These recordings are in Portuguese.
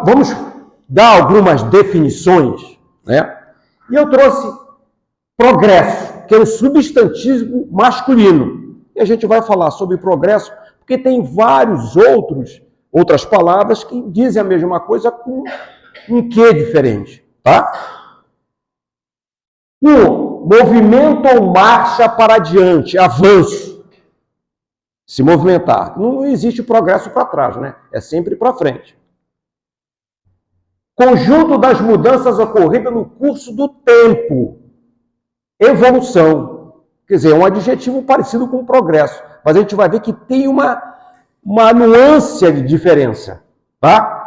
Vamos dar algumas definições, né? E eu trouxe progresso, que é um substantivo masculino. E a gente vai falar sobre progresso, porque tem outras palavras que dizem a mesma coisa com um quê diferente, tá? Movimento ou marcha para adiante, avanço. Se movimentar. Não existe progresso para trás, né? É sempre para frente. Conjunto das mudanças ocorridas no curso do tempo. Evolução. Quer dizer, é um adjetivo parecido com progresso. Mas a gente vai ver que tem uma nuance de diferença. Tá?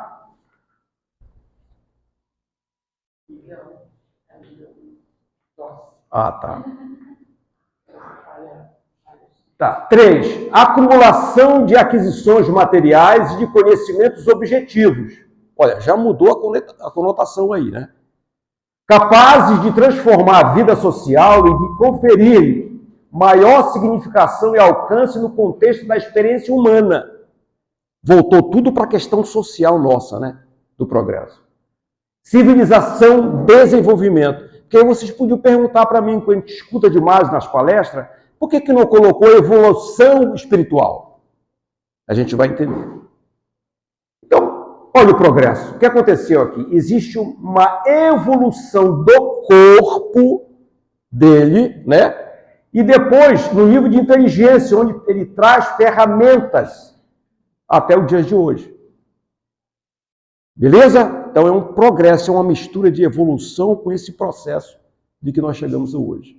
Ah, tá. Tá. 3. Acumulação de aquisições materiais e de conhecimentos objetivos. Olha, já mudou a conotação aí, né? Capazes de transformar a vida social e de conferir maior significação e alcance no contexto da experiência humana. Voltou tudo para a questão social nossa, né? Do progresso. Civilização, desenvolvimento. Porque aí vocês podiam perguntar para mim, quando a gente escuta demais nas palestras, por que não colocou evolução espiritual? A gente vai entender. Então, olha o progresso. O que aconteceu aqui? Existe uma evolução do corpo dele, né? E depois, no nível de inteligência, onde ele traz ferramentas até o dia de hoje. Beleza? Então é um progresso, é uma mistura de evolução com esse processo de que nós chegamos hoje.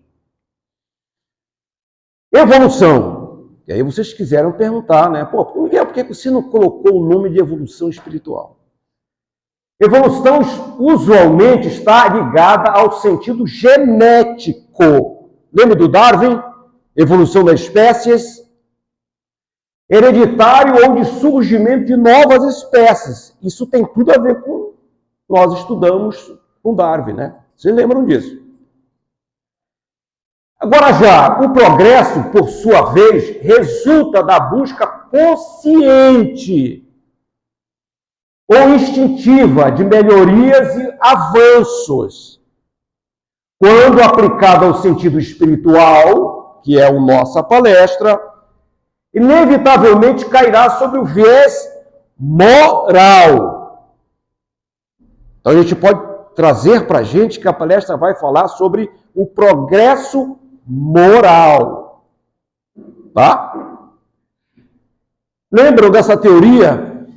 Evolução. E aí vocês quiseram perguntar, né? Pô, Miguel, por que você não colocou o nome de evolução espiritual? Evolução usualmente está ligada ao sentido genético. Lembra do Darwin? Evolução das espécies. Hereditário ou de surgimento de novas espécies. Isso tem tudo a ver com nós estudamos com Darwin, né? Vocês lembram disso? Agora já, o progresso, por sua vez, resulta da busca consciente ou instintiva de melhorias e avanços. Quando aplicado ao sentido espiritual, que é a nossa palestra, inevitavelmente cairá sobre o viés moral. Então a gente pode trazer para a gente que a palestra vai falar sobre o progresso moral. Tá? Lembram dessa teoria,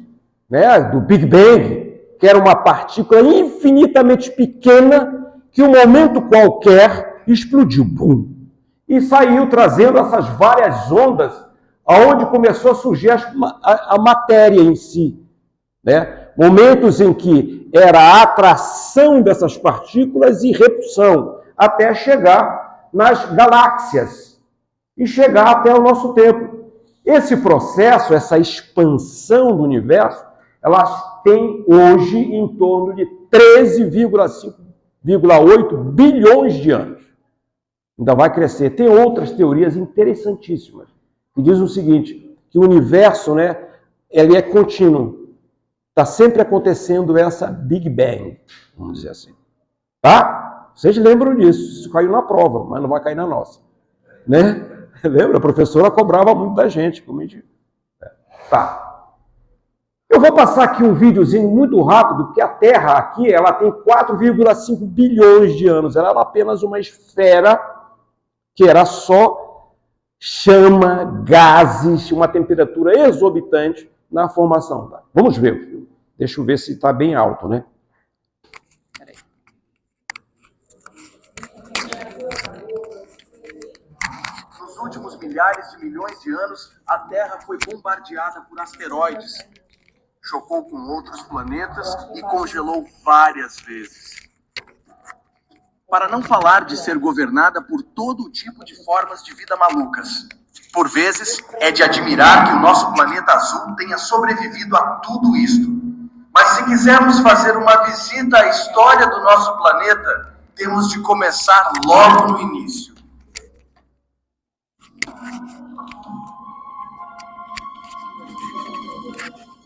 né, do Big Bang, que era uma partícula infinitamente pequena que, um momento qualquer, explodiu. Bum! E saiu trazendo essas várias ondas, aonde começou a surgir a matéria em si. Né? Momentos em que era a atração dessas partículas e repulsão, até chegar nas galáxias e chegar até o nosso tempo. Esse processo, essa expansão do universo, ela tem hoje em torno de 13,8 bilhões de anos. Ainda vai crescer. Tem outras teorias interessantíssimas que dizem o seguinte, que o universo, né, ele é contínuo. Está sempre acontecendo essa Big Bang, vamos dizer assim. Tá? Vocês lembram disso, isso caiu na prova, mas não vai cair na nossa. Né? Lembra? A professora cobrava muito da gente. Como a gente... Tá. Eu vou passar aqui um videozinho muito rápido, porque a Terra aqui, ela tem 4,5 bilhões de anos. Ela era apenas uma esfera que era só chama, gases, uma temperatura exorbitante na formação. Tá? Vamos ver. Deixa eu ver se está bem alto, né? Nos últimos milhares de milhões de anos, a Terra foi bombardeada por asteroides. Chocou com outros planetas e congelou várias vezes. Para não falar de ser governada por todo tipo de formas de vida malucas. Por vezes, é de admirar que o nosso planeta azul tenha sobrevivido a tudo isto. Mas se quisermos fazer uma visita à história do nosso planeta, temos de começar logo no início.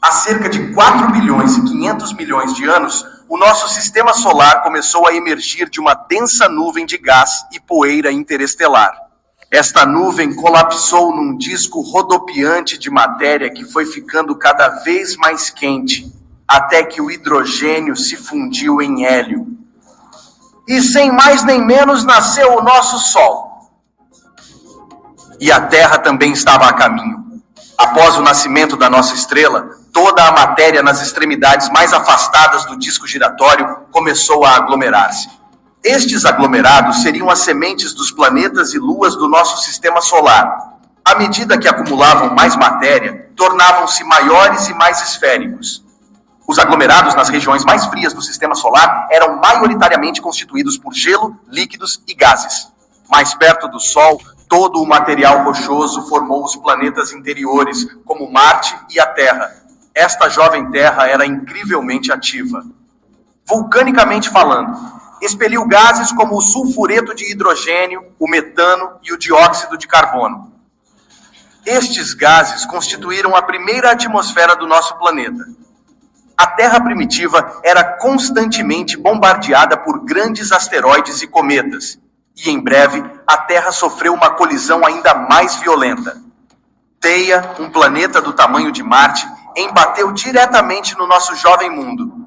Há cerca de 4 bilhões e 500 milhões de anos, o nosso sistema solar começou a emergir de uma densa nuvem de gás e poeira interestelar. Esta nuvem colapsou num disco rodopiante de matéria que foi ficando cada vez mais quente, até que o hidrogênio se fundiu em hélio. E sem mais nem menos nasceu o nosso Sol. E a Terra também estava a caminho. Após o nascimento da nossa estrela, toda a matéria nas extremidades mais afastadas do disco giratório começou a aglomerar-se. Estes aglomerados seriam as sementes dos planetas e luas do nosso sistema solar. À medida que acumulavam mais matéria, tornavam-se maiores e mais esféricos. Os aglomerados nas regiões mais frias do sistema solar eram maioritariamente constituídos por gelo, líquidos e gases. Mais perto do Sol, todo o material rochoso formou os planetas interiores, como Marte e a Terra. Esta jovem Terra era incrivelmente ativa. Vulcanicamente falando, expeliu gases como o sulfureto de hidrogênio, o metano e o dióxido de carbono. Estes gases constituíram a primeira atmosfera do nosso planeta. A Terra primitiva era constantemente bombardeada por grandes asteroides e cometas, e em breve a Terra sofreu uma colisão ainda mais violenta. Theia, um planeta do tamanho de Marte, embateu diretamente no nosso jovem mundo.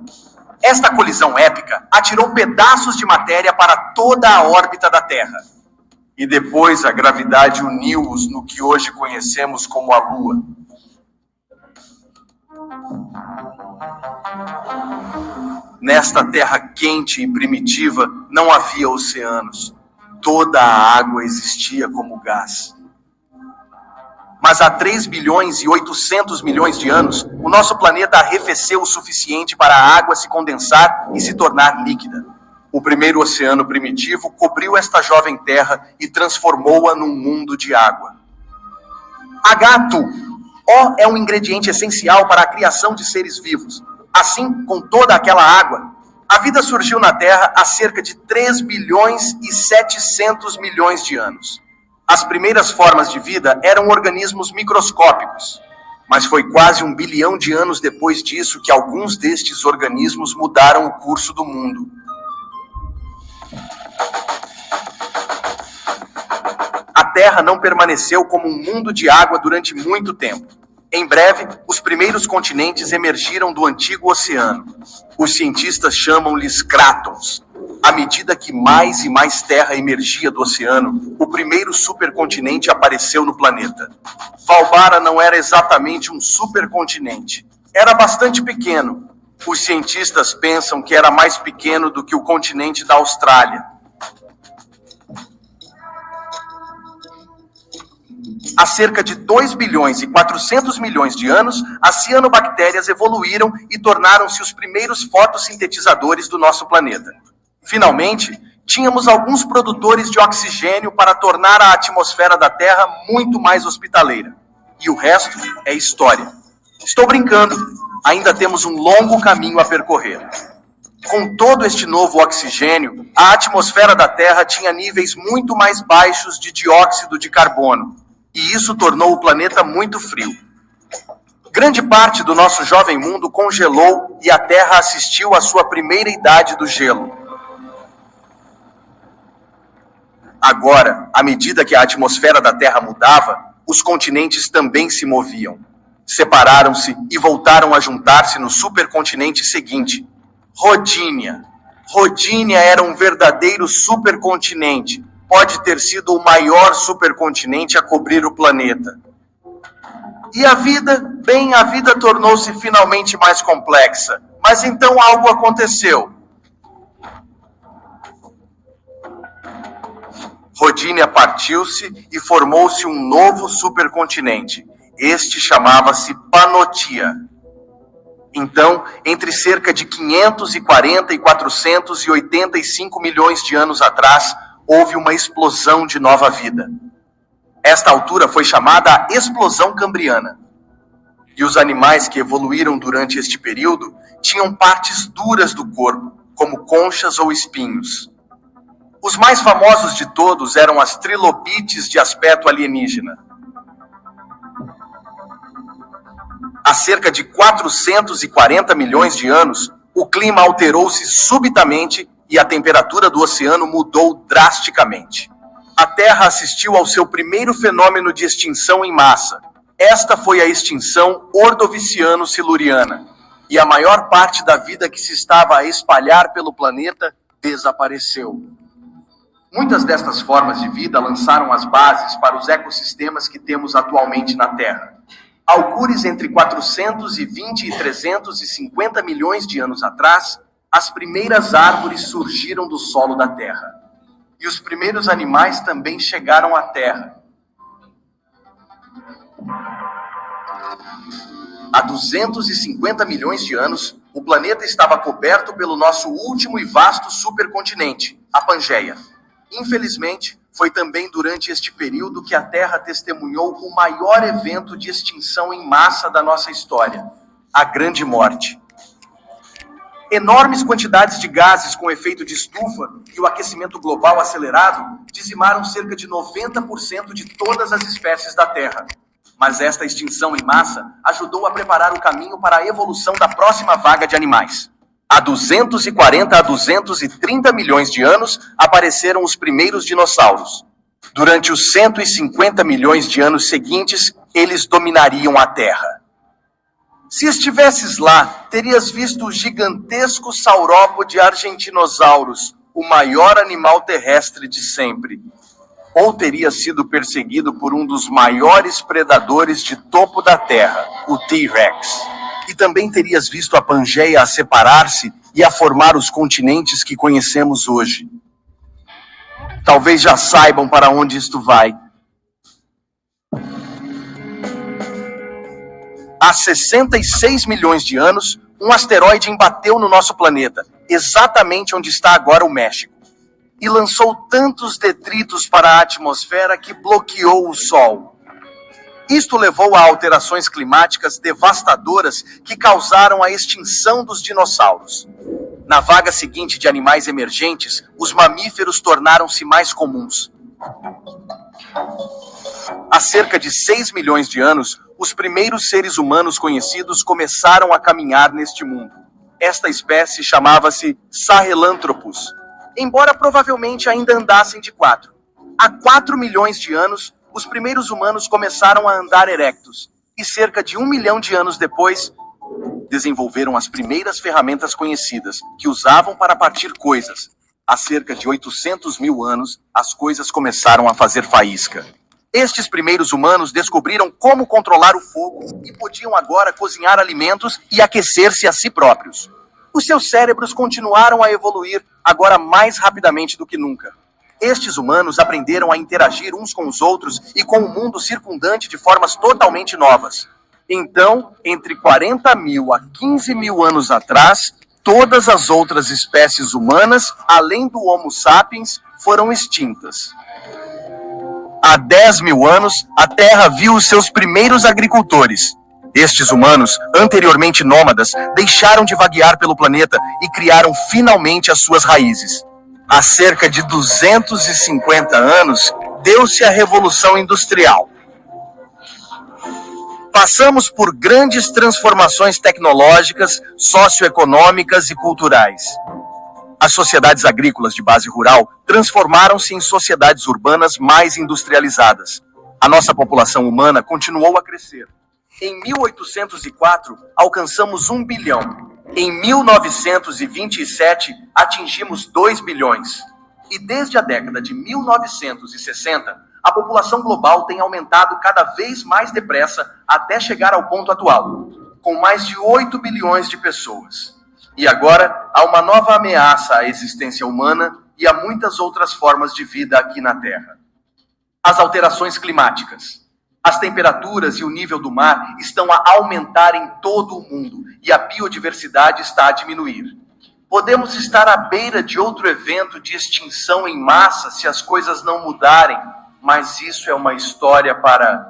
Esta colisão épica atirou pedaços de matéria para toda a órbita da Terra. E depois a gravidade uniu-os no que hoje conhecemos como a Lua. Nesta Terra quente e primitiva não havia oceanos. Toda a água existia como gás. Mas há 3 bilhões e 800 milhões de anos, o nosso planeta arrefeceu o suficiente para a água se condensar e se tornar líquida. O primeiro oceano primitivo cobriu esta jovem Terra e transformou-a num mundo de água. H2O é um ingrediente essencial para a criação de seres vivos. Assim, com toda aquela água, a vida surgiu na Terra há cerca de 3 bilhões e 700 milhões de anos. As primeiras formas de vida eram organismos microscópicos, mas foi quase 1 bilhão de anos depois disso que alguns destes organismos mudaram o curso do mundo. A Terra não permaneceu como um mundo de água durante muito tempo. Em breve, os primeiros continentes emergiram do antigo oceano. Os cientistas chamam-lhes crátons. À medida que mais e mais terra emergia do oceano, o primeiro supercontinente apareceu no planeta. Valbara não era exatamente um supercontinente. Era bastante pequeno. Os cientistas pensam que era mais pequeno do que o continente da Austrália. Há cerca de 2 bilhões e 400 milhões de anos, as cianobactérias evoluíram e tornaram-se os primeiros fotossintetizadores do nosso planeta. Finalmente, tínhamos alguns produtores de oxigênio para tornar a atmosfera da Terra muito mais hospitaleira. E o resto é história. Estou brincando, ainda temos um longo caminho a percorrer. Com todo este novo oxigênio, a atmosfera da Terra tinha níveis muito mais baixos de dióxido de carbono. E isso tornou o planeta muito frio. Grande parte do nosso jovem mundo congelou e a Terra assistiu à sua primeira idade do gelo. Agora, à medida que a atmosfera da Terra mudava, os continentes também se moviam. Separaram-se e voltaram a juntar-se no supercontinente seguinte, Rodinia. Rodinia era um verdadeiro supercontinente. Pode ter sido o maior supercontinente a cobrir o planeta. E a vida? Bem, a vida tornou-se finalmente mais complexa. Mas então algo aconteceu. Rodinia partiu-se e formou-se um novo supercontinente. Este chamava-se Pannotia. Então, entre cerca de 540 e 485 milhões de anos atrás, houve uma explosão de nova vida. Esta altura foi chamada a Explosão Cambriana. E os animais que evoluíram durante este período tinham partes duras do corpo, como conchas ou espinhos. Os mais famosos de todos eram as trilobites de aspecto alienígena. Há cerca de 440 milhões de anos, o clima alterou-se subitamente e a temperatura do oceano mudou drasticamente. A Terra assistiu ao seu primeiro fenômeno de extinção em massa. Esta foi a extinção ordoviciano-siluriana. E a maior parte da vida que se estava a espalhar pelo planeta desapareceu. Muitas destas formas de vida lançaram as bases para os ecossistemas que temos atualmente na Terra. Algures entre 420 e 350 milhões de anos atrás, as primeiras árvores surgiram do solo da Terra. E os primeiros animais também chegaram à Terra. Há 250 milhões de anos, o planeta estava coberto pelo nosso último e vasto supercontinente, a Pangeia. Infelizmente, foi também durante este período que a Terra testemunhou o maior evento de extinção em massa da nossa história, a Grande Morte. Enormes quantidades de gases com efeito de estufa e o aquecimento global acelerado dizimaram cerca de 90% de todas as espécies da Terra. Mas esta extinção em massa ajudou a preparar o caminho para a evolução da próxima vaga de animais. Há 240 a 230 milhões de anos apareceram os primeiros dinossauros. Durante os 150 milhões de anos seguintes, eles dominariam a Terra. Se estivesses lá, terias visto o gigantesco saurópode argentinosaurus, o maior animal terrestre de sempre. Ou teria sido perseguido por um dos maiores predadores de topo da Terra, o T-Rex. E também terias visto a Pangeia a separar-se e a formar os continentes que conhecemos hoje. Talvez já saibam para onde isto vai. Há 66 milhões de anos, um asteroide embateu no nosso planeta, exatamente onde está agora o México, e lançou tantos detritos para a atmosfera que bloqueou o Sol. Isto levou a alterações climáticas devastadoras que causaram a extinção dos dinossauros. Na vaga seguinte de animais emergentes, os mamíferos tornaram-se mais comuns. Há cerca de 6 milhões de anos, os primeiros seres humanos conhecidos começaram a caminhar neste mundo. Esta espécie chamava-se Sahelanthropus, embora provavelmente ainda andassem de quatro. Há 4 milhões de anos, os primeiros humanos começaram a andar erectos, e cerca de 1 milhão de anos depois, desenvolveram as primeiras ferramentas conhecidas, que usavam para partir coisas. Há cerca de 800 mil anos, as coisas começaram a fazer faísca. Estes primeiros humanos descobriram como controlar o fogo e podiam agora cozinhar alimentos e aquecer-se a si próprios. Os seus cérebros continuaram a evoluir, agora mais rapidamente do que nunca. Estes humanos aprenderam a interagir uns com os outros e com o mundo circundante de formas totalmente novas. Então, entre 40 mil a 15 mil anos atrás, todas as outras espécies humanas, além do Homo sapiens, foram extintas. Há 10 mil anos, a Terra viu os seus primeiros agricultores. Estes humanos, anteriormente nômadas, deixaram de vaguear pelo planeta e criaram finalmente as suas raízes. Há cerca de 250 anos, deu-se a Revolução Industrial. Passamos por grandes transformações tecnológicas, socioeconômicas e culturais. As sociedades agrícolas de base rural transformaram-se em sociedades urbanas mais industrializadas. A nossa população humana continuou a crescer. Em 1804, alcançamos 1 bilhão. Em 1927, atingimos 2 bilhões. E desde a década de 1960, a população global tem aumentado cada vez mais depressa até chegar ao ponto atual, com mais de 8 bilhões de pessoas. E agora, há uma nova ameaça à existência humana e a muitas outras formas de vida aqui na Terra. As alterações climáticas. As temperaturas e o nível do mar estão a aumentar em todo o mundo e a biodiversidade está a diminuir. Podemos estar à beira de outro evento de extinção em massa se as coisas não mudarem, mas isso é uma história para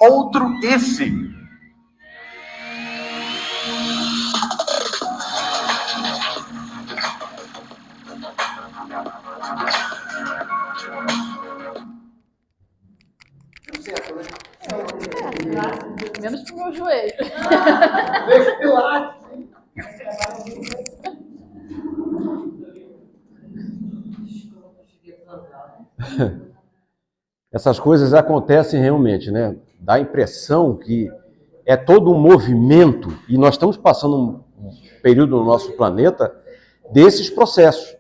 outro esse. Menos pro meu joelho. essas coisas acontecem realmente, né? Dá a impressão que é todo um movimento, e nós estamos passando um período no nosso planeta desses processos,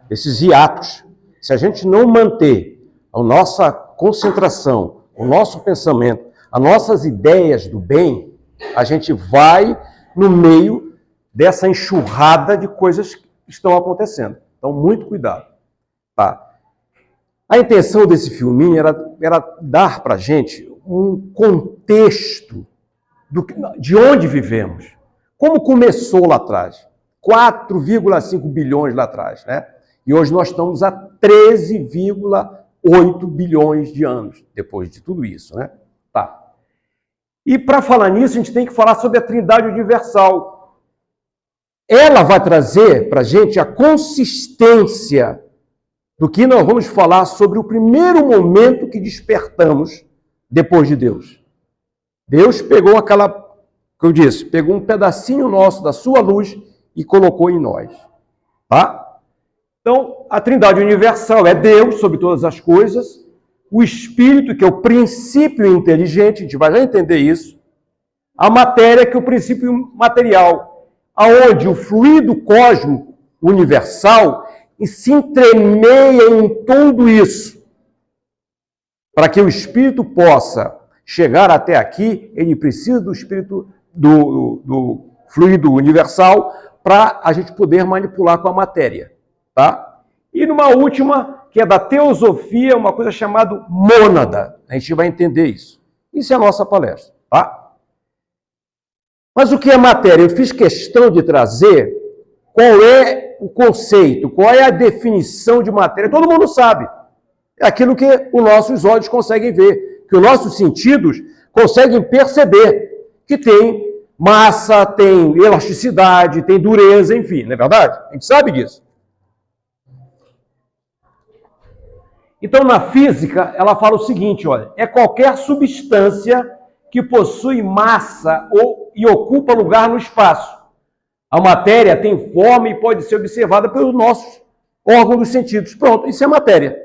desses hiatos. Se a gente não manter a nossa concentração, o nosso pensamento, as nossas ideias do bem, a gente vai no meio dessa enxurrada de coisas que estão acontecendo. Então, muito cuidado. Tá? A intenção desse filminho era dar para a gente um contexto de onde vivemos. Como começou lá atrás? 4,5 bilhões lá atrás, né? E hoje nós estamos a 13,8 bilhões de anos, depois de tudo isso, né? Tá. E para falar nisso, a gente tem que falar sobre a Trindade Universal. Ela vai trazer para a gente a consistência do que nós vamos falar sobre o primeiro momento que despertamos depois de Deus. Deus pegou aquela, que eu disse, pegou um pedacinho nosso da sua luz e colocou em nós. Tá? Então, a Trindade Universal é Deus sobre todas as coisas, o Espírito, que é o princípio inteligente, a gente vai já entender isso, a matéria, que é o princípio material, aonde o fluido cósmico universal se entremeia em tudo isso. Para que o Espírito possa chegar até aqui, ele precisa do Espírito, do fluido universal, para a gente poder manipular com a matéria. Tá? E numa última, que é da teosofia, uma coisa chamada mônada. A gente vai entender isso. Isso é a nossa palestra. Tá? Mas o que é matéria? Eu fiz questão de trazer qual é o conceito, qual é a definição de matéria. Todo mundo sabe. É aquilo que os nossos olhos conseguem ver, que os nossos sentidos conseguem perceber, que tem massa, tem elasticidade, tem dureza, enfim, não é verdade? A gente sabe disso. Então, na física, ela fala o seguinte, olha, é qualquer substância que possui massa e ocupa lugar no espaço. A matéria tem forma e pode ser observada pelos nossos órgãos dos sentidos. Pronto, isso é matéria.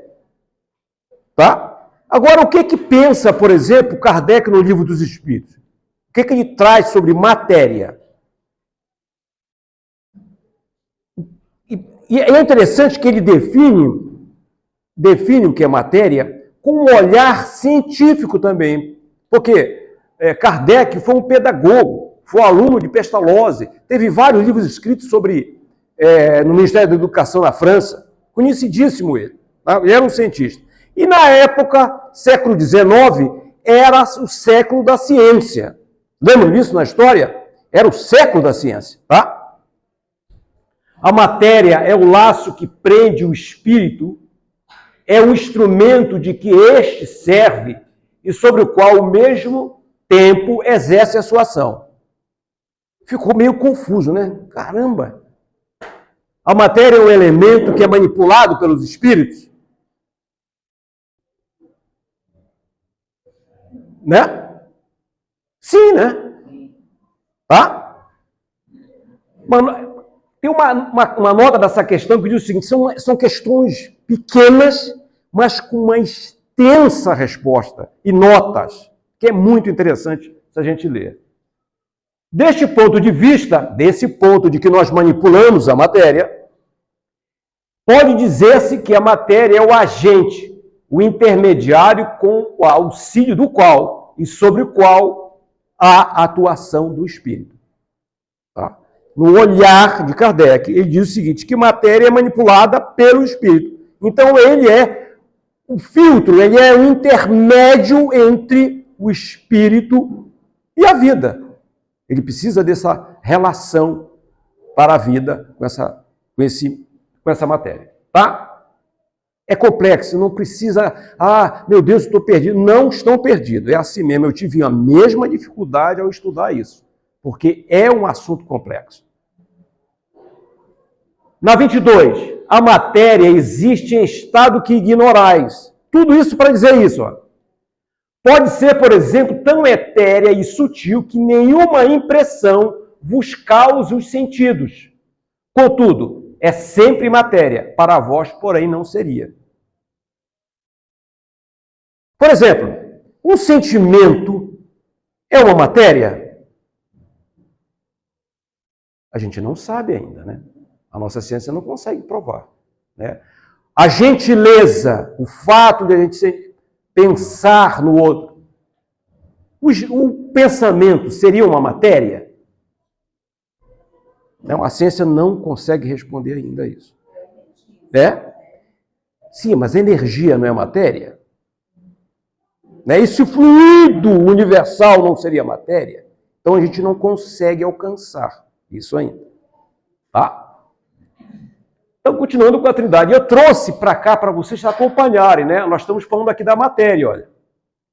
Tá? Agora, o que pensa, por exemplo, Kardec no Livro dos Espíritos? O que ele traz sobre matéria? E é interessante que ele define o que é matéria com um olhar científico também. Porque Kardec foi um pedagogo, foi aluno de Pestalozzi, teve vários livros escritos sobre no Ministério da Educação na França, conhecidíssimo ele, tá? Ele era um cientista. E na época, século XIX, era o século da ciência. Lembram disso na história? Era o século da ciência, tá? A matéria é o laço que prende o espírito, é o instrumento de que este serve e sobre o qual, ao mesmo tempo, exerce a sua ação. Ficou meio confuso, né? Caramba! A matéria é um elemento que é manipulado pelos espíritos? Né? Sim, né? Tá? Tem uma nota dessa questão que diz o seguinte, são questões pequenas, mas com uma extensa resposta e notas, que é muito interessante se a gente ler. Deste ponto de vista, desse ponto de que nós manipulamos a matéria, pode dizer-se que a matéria é o agente, o intermediário com o auxílio do qual e sobre o qual há a atuação do espírito. Tá? No olhar de Kardec, ele diz o seguinte, que matéria é manipulada pelo espírito. Então ele é o filtro, ele é o intermédio entre o espírito e a vida. Ele precisa dessa relação para a vida com essa matéria. Tá? É complexo, não precisa... Ah, meu Deus, estou perdido. Não estão perdidos. É assim mesmo. Eu tive a mesma dificuldade ao estudar isso. Porque é um assunto complexo. Na 22, a matéria existe em estado que ignorais. Tudo isso para dizer isso. Ó. Pode ser, por exemplo, tão etérea e sutil que nenhuma impressão vos cause os sentidos. Contudo, é sempre matéria. Para vós, porém, não seria. Por exemplo, um sentimento é uma matéria? A gente não sabe ainda, né? A nossa ciência não consegue provar, né? A gentileza, o fato de a gente pensar no outro, o pensamento seria uma matéria? Não, a ciência não consegue responder ainda isso. É? Sim, mas energia não é matéria? Né? E se o fluido universal não seria matéria? Então a gente não consegue alcançar isso ainda. Tá? Então, continuando com a Trindade, eu trouxe para cá para vocês acompanharem, né? Nós estamos falando aqui da matéria, olha.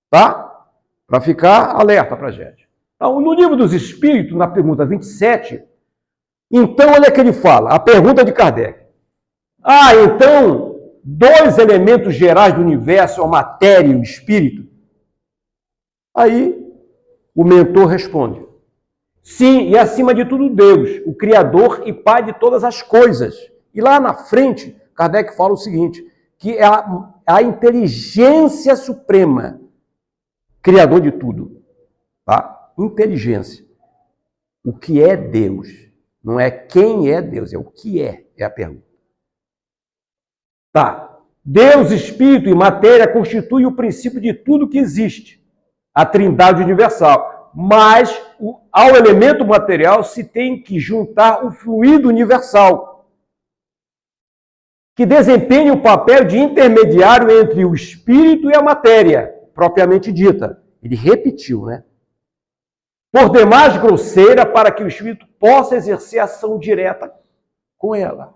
Tá? Para ficar alerta para a gente. Então, no livro dos Espíritos, na pergunta 27, então olha que ele fala, a pergunta de Kardec. Então, dois elementos gerais do universo, a matéria e o espírito? Aí, o mentor responde, sim, e acima de tudo Deus, o Criador e Pai de todas as coisas. E lá na frente, Kardec fala o seguinte, que é a inteligência suprema, Criador de tudo. Tá? Inteligência. O que é Deus? Não é quem é Deus, é o que é a pergunta. Tá. Deus, Espírito e matéria constituem o princípio de tudo que existe, a Trindade universal. Mas ao elemento material se tem que juntar o fluido universal, que desempenha o papel de intermediário entre o espírito e a matéria, propriamente dita. Ele repetiu, né? Por demais grosseira, para que o espírito possa exercer ação direta com ela.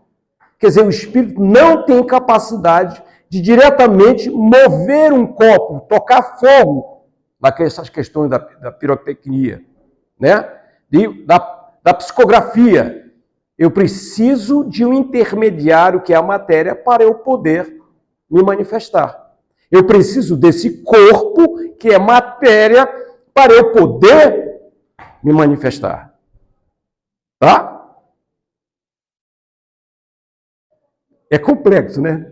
Quer dizer, o espírito não tem capacidade de diretamente mover um copo, tocar fogo, naquelas questões da pirotecnia, né? Da psicografia. Eu preciso de um intermediário, que é a matéria, para eu poder me manifestar. Eu preciso desse corpo, que é matéria, para eu poder me manifestar. Tá? É complexo, né?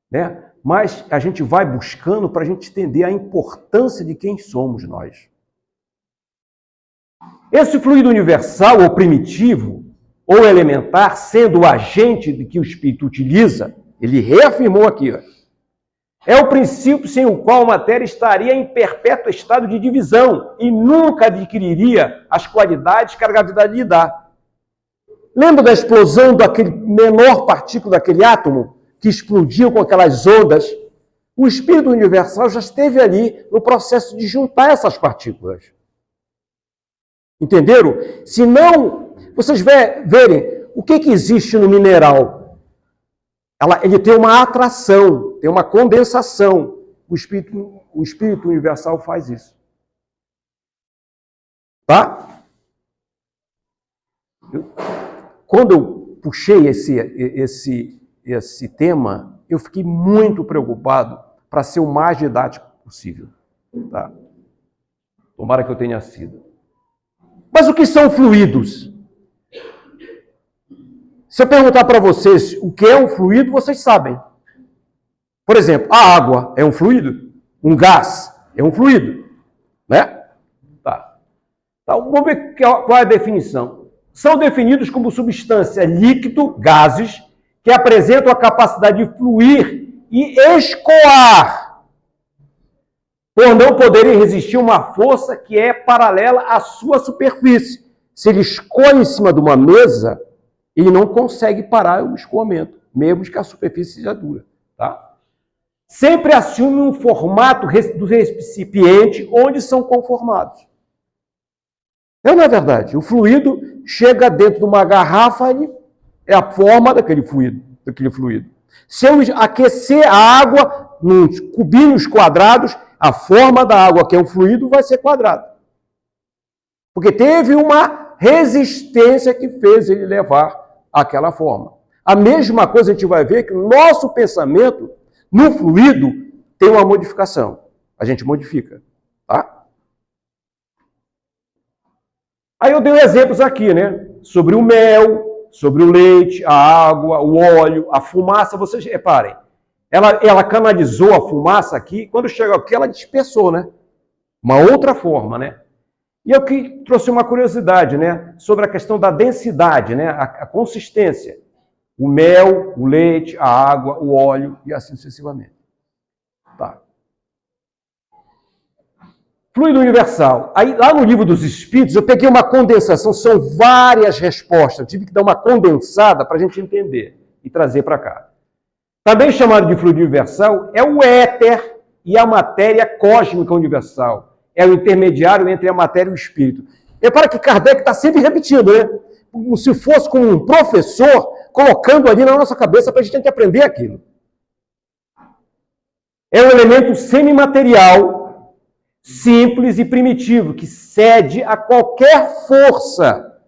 Né? Mas a gente vai buscando para a gente entender a importância de quem somos nós. Esse fluido universal ou primitivo, ou elementar, sendo o agente de que o espírito utiliza, ele reafirmou aqui, ó, é o princípio sem o qual a matéria estaria em perpétuo estado de divisão e nunca adquiriria as qualidades que a gravidade lhe dá. Lembra da explosão daquele menor partícula daquele átomo que explodiu com aquelas ondas? O espírito universal já esteve ali no processo de juntar essas partículas. Entenderam? Se não, vocês verem o que existe no mineral. Ele tem uma atração, tem uma condensação. O espírito universal faz isso. Tá? Quando eu puxei esse tema, eu fiquei muito preocupado para ser o mais didático possível. Tá? Tomara que eu tenha sido. Mas o que são fluidos? Se eu perguntar para vocês o que é um fluido, vocês sabem. Por exemplo, a água é um fluido? Um gás é um fluido? Né? Tá. Então, vamos ver qual é a definição. São definidos como substância líquido, gases, que apresentam a capacidade de fluir e escoar, por não poderem resistir a uma força que é paralela à sua superfície. Se ele escoa em cima de uma mesa, ele não consegue parar o escoamento, mesmo que a superfície seja dura. Tá? Sempre assume um formato do recipiente onde são conformados. Não é verdade? O fluido chega dentro de uma garrafa, é a forma daquele fluido. Se eu aquecer a água nos cubinhos quadrados, a forma da água, que é um fluido, vai ser quadrada. Porque teve uma resistência que fez ele levar àquela forma. A mesma coisa a gente vai ver que o nosso pensamento, no fluido, tem uma modificação. A gente modifica. Tá? Aí eu dei exemplos aqui, né? Sobre o mel, sobre o leite, a água, o óleo, a fumaça. Vocês reparem, Ela canalizou a fumaça aqui, quando chegou aqui ela dispersou, né? Uma outra forma, né? E eu que trouxe uma curiosidade, né? Sobre a questão da densidade, né? A consistência. O mel, o leite, a água, o óleo e assim sucessivamente. Tá. Fluido universal. Aí, lá no Livro dos Espíritos, eu peguei uma condensação, são várias respostas. Eu tive que dar uma condensada para a gente entender e trazer para cá. Também chamado de fluido universal é o éter e a matéria cósmica universal. É o intermediário entre a matéria e o espírito. Repara que Kardec está sempre repetindo, né? Como se fosse como um professor colocando ali na nossa cabeça para a gente aprender aquilo. É um elemento semimaterial, simples e primitivo, que cede a qualquer força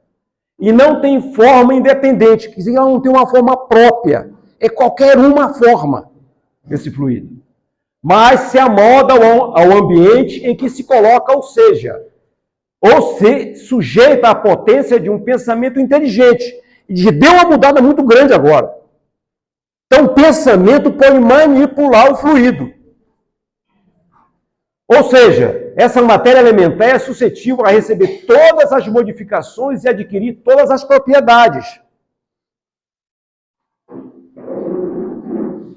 e não tem forma independente, quer dizer, ela não tem uma forma própria. É qualquer uma forma, esse fluido. Mas se amolda ao ambiente em que se coloca, ou se sujeita à potência de um pensamento inteligente. E deu uma mudada muito grande agora. Então, o pensamento pode manipular o fluido. Ou seja, essa matéria elementar é suscetível a receber todas as modificações e adquirir todas as propriedades.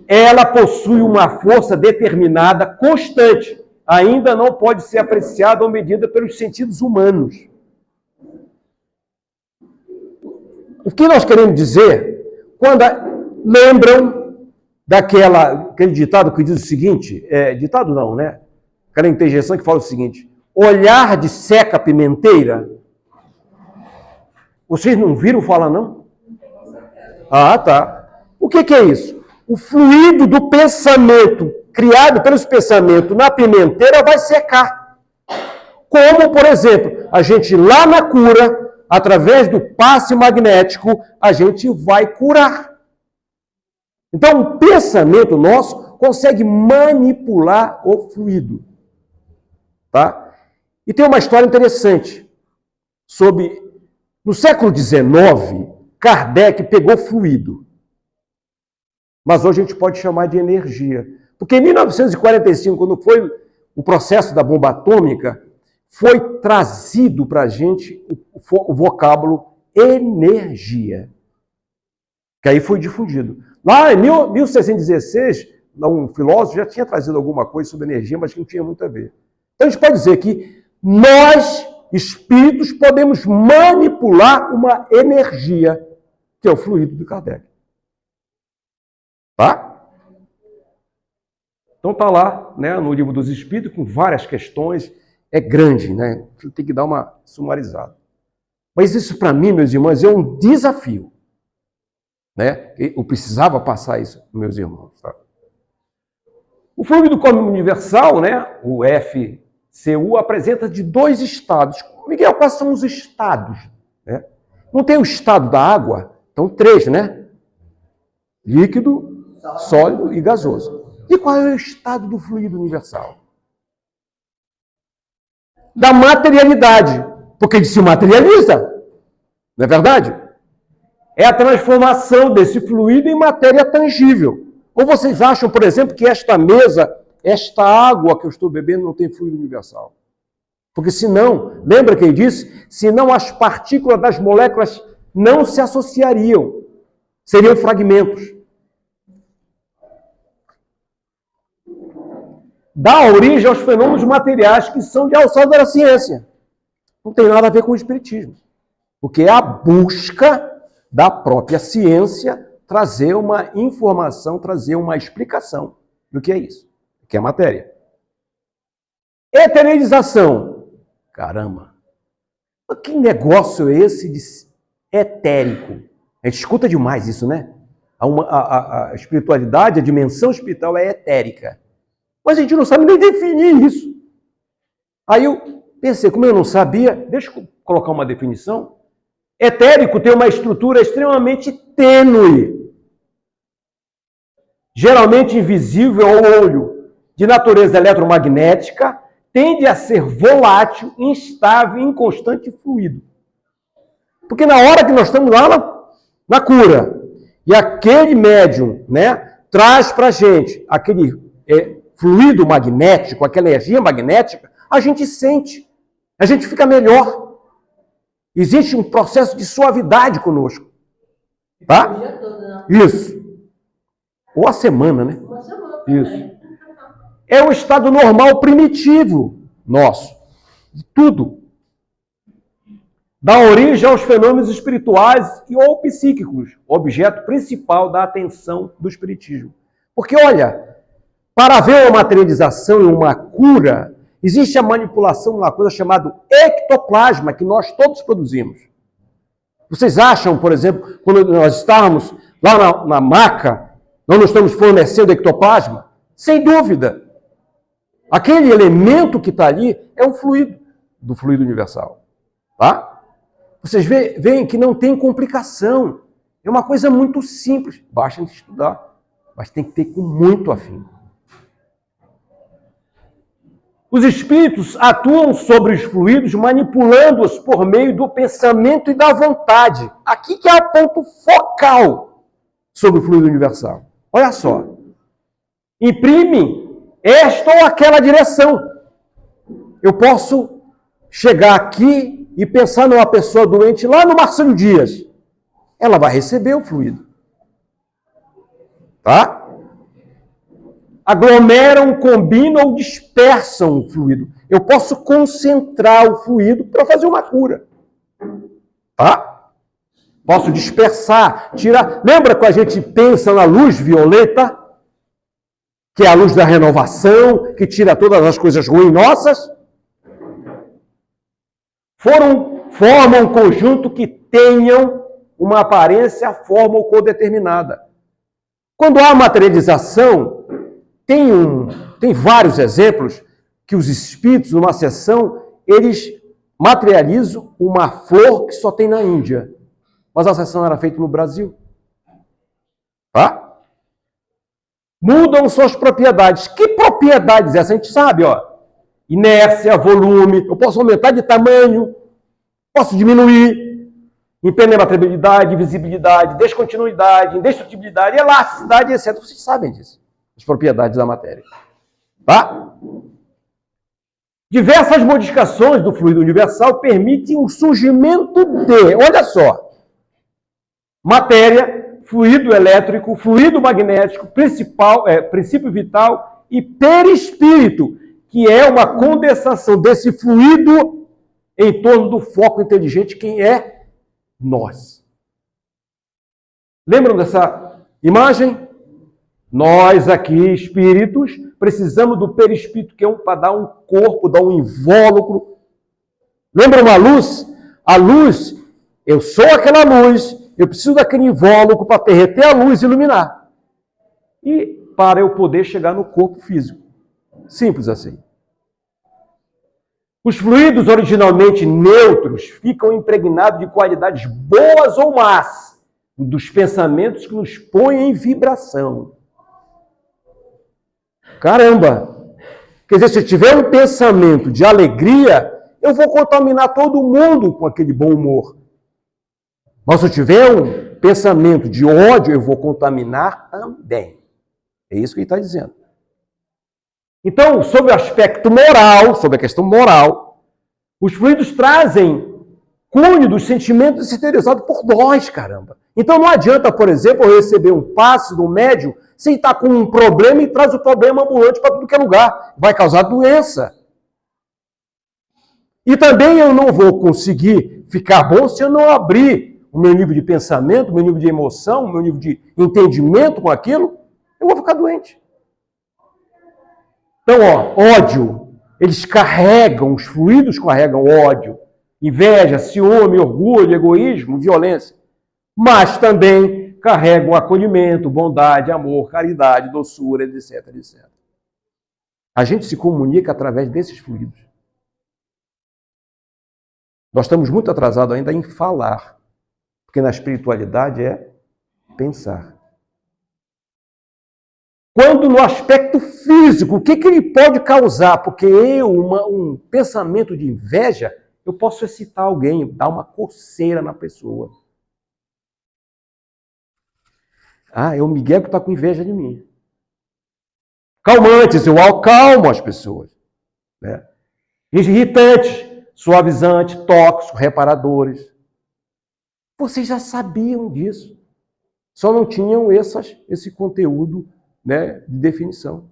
Ela possui uma força determinada, constante. Ainda não pode ser apreciada ou medida pelos sentidos humanos. O que nós queremos dizer, quando lembram daquele ditado que diz o seguinte, ditado não, né? Aquela interjeição que fala o seguinte, olhar de seca pimenteira. Vocês não viram falar, não? Ah, tá. O que é isso? O fluido do pensamento, criado pelos pensamentos na pimenteira, vai secar. Como, por exemplo, a gente lá na cura, através do passe magnético, a gente vai curar. Então, o pensamento nosso consegue manipular o fluido. Tá? E tem uma história interessante sobre, no século XIX, Kardec pegou fluido. Mas hoje a gente pode chamar de energia. Porque em 1945, quando foi o processo da bomba atômica, foi trazido para a gente o vocábulo energia. Que aí foi difundido. Lá em 1616, um filósofo já tinha trazido alguma coisa sobre energia, mas que não tinha muito a ver. Então a gente pode dizer que nós, espíritos, podemos manipular uma energia, que é o fluido de Kardec. Tá? Então está lá, né, no Livro dos Espíritos, com várias questões, é grande, né? Tem que dar uma sumarizada. Mas isso, para mim, meus irmãos, é um desafio. Né? Eu precisava passar isso para meus irmãos. Tá? O fluido cósmico universal, né, o FCU, apresenta de 2 estados. Miguel, quais são os estados? Né? Não tem o estado da água? Então, 3, né? Líquido, sólido e gasoso. E qual é o estado do fluido universal? Da materialidade, porque ele se materializa, não é verdade? É a transformação desse fluido em matéria tangível. Ou vocês acham, por exemplo, que esta mesa, esta água que eu estou bebendo não tem fluido universal? Porque senão, lembra que ele disse? Senão as partículas das moléculas não se associariam, seriam fragmentos. Dá origem aos fenômenos materiais que são de alçada da ciência. Não tem nada a ver com o espiritismo. Porque é a busca da própria ciência trazer uma informação, trazer uma explicação do que é isso, que é matéria. Eterização. Caramba! Que negócio é esse de etérico? A gente escuta demais isso, né? A espiritualidade, a dimensão espiritual é etérica. Mas a gente não sabe nem definir isso. Aí eu pensei, como eu não sabia, deixa eu colocar uma definição. Etérico tem uma estrutura extremamente tênue, geralmente invisível ao olho, de natureza eletromagnética, tende a ser volátil, instável, inconstante e fluido. Porque na hora que nós estamos lá na cura, e aquele médium, né, traz para a gente aquele fluido magnético, aquela energia magnética, a gente sente, a gente fica melhor. Existe um processo de suavidade conosco. Tá? O dia todo, né? Isso. Ou a semana, né? Uma semana. Isso. É o estado normal primitivo nosso. De tudo. Dá origem aos fenômenos espirituais e ou psíquicos, objeto principal da atenção do espiritismo. Porque, olha, para haver uma materialização e uma cura, existe a manipulação de uma coisa chamada ectoplasma, que nós todos produzimos. Vocês acham, por exemplo, quando nós estávamos lá na maca, nós não estamos fornecendo ectoplasma? Sem dúvida. Aquele elemento que está ali é um fluido, do fluido universal. Tá? Vocês veem que não tem complicação. É uma coisa muito simples. Basta estudar. Mas tem que ter com muito afinco. Os espíritos atuam sobre os fluidos, manipulando-os por meio do pensamento e da vontade. Aqui que é o ponto focal sobre o fluido universal. Olha só. Imprime esta ou aquela direção. Eu posso chegar aqui e pensar numa pessoa doente lá no Marcelo Dias. Ela vai receber o fluido. Tá? Aglomeram, combinam ou dispersam o fluido. Eu posso concentrar o fluido para fazer uma cura. Tá? Posso dispersar, tirar. Lembra que a gente pensa na luz violeta? Que é a luz da renovação, que tira todas as coisas ruins nossas? Formam um conjunto que tenham uma aparência, forma ou cor determinada. Quando há materialização, tem vários exemplos que os espíritos, numa sessão, eles materializam uma flor que só tem na Índia. Mas a sessão era feita no Brasil. Tá? Mudam suas propriedades. Que propriedades essas? A gente sabe, ó. Inércia, volume, eu posso aumentar de tamanho, posso diminuir, impenetrabilidade, visibilidade, descontinuidade, indestrutibilidade, elasticidade, etc. Vocês sabem disso, as propriedades da matéria. Tá? Diversas modificações do fluido universal permitem o surgimento de, olha só, matéria, fluido elétrico, fluido magnético, princípio vital e perispírito, que é uma condensação desse fluido em torno do foco inteligente, quem é? Nós. Lembram dessa imagem? Nós aqui, espíritos, precisamos do perispírito, que é para dar um corpo, dar um invólucro. Lembra uma luz? A luz, eu sou aquela luz, eu preciso daquele invólucro para derreter a luz e iluminar. E para eu poder chegar no corpo físico. Simples assim. Os fluidos originalmente neutros ficam impregnados de qualidades boas ou más, dos pensamentos que nos põem em vibração. Caramba! Quer dizer, se eu tiver um pensamento de alegria, eu vou contaminar todo mundo com aquele bom humor. Mas se eu tiver um pensamento de ódio, eu vou contaminar também. É isso que ele está dizendo. Então, sobre o aspecto moral, sobre a questão moral, os fluidos trazem cunho dos sentimentos exteriorizados por nós, caramba. Então não adianta, por exemplo, eu receber um passe do médium sem estar com um problema e traz o problema ambulante para tudo que é lugar. Vai causar doença. E também eu não vou conseguir ficar bom se eu não abrir o meu nível de pensamento, o meu nível de emoção, o meu nível de entendimento com aquilo, eu vou ficar doente. Então, ódio, eles carregam, os fluidos carregam ódio, inveja, ciúme, orgulho, egoísmo, violência. Mas também carregam acolhimento, bondade, amor, caridade, doçura, etc, etc. A gente se comunica através desses fluidos. Nós estamos muito atrasados ainda em falar, porque na espiritualidade é pensar. Quando no aspecto físico, o que ele pode causar? Porque um pensamento de inveja, eu posso excitar alguém, dar uma coceira na pessoa. Ah, é o Miguel que está com inveja de mim. Calmantes, eu acalmo as pessoas. Né? Irritantes, suavizantes, tóxicos, reparadores. Vocês já sabiam disso. Só não tinham esse conteúdo, né, de definição.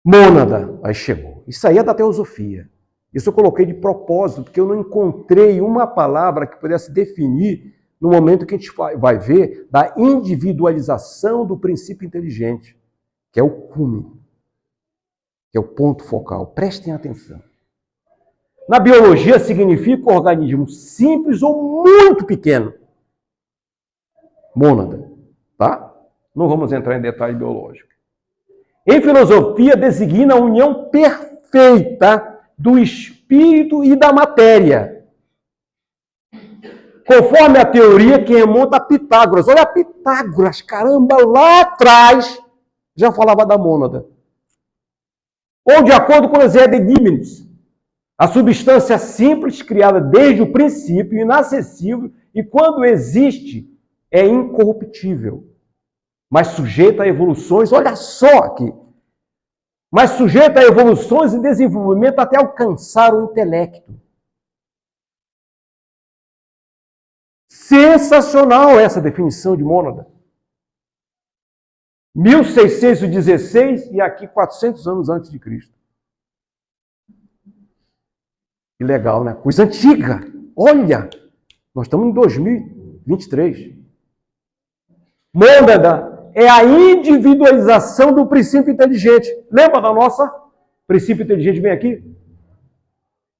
Mônada, aí chegou. Isso aí é da teosofia. Isso eu coloquei de propósito, porque eu não encontrei uma palavra que pudesse definir no momento que a gente vai ver da individualização do princípio inteligente, que é o cume, que é o ponto focal. Prestem atenção. Na biologia significa um organismo simples ou muito pequeno. Mônada, tá? Não vamos entrar em detalhe biológico. Em filosofia, designa a união perfeita do espírito e da matéria. Conforme a teoria que remonta a Pitágoras. Olha Pitágoras, caramba, lá atrás já falava da mônada. Ou de acordo com Zé de Gimenez, a substância simples criada desde o princípio, inacessível, e quando existe, é incorruptível, mas sujeita a evoluções, olha só aqui, mas sujeita a evoluções e desenvolvimento até alcançar o intelecto. Sensacional essa definição de mônada. 1616 e aqui 400 anos antes de Cristo. Que legal, né? Coisa antiga. Olha, nós estamos em 2023. Mônada é a individualização do princípio inteligente. Lembra da nossa princípio inteligente? Vem aqui.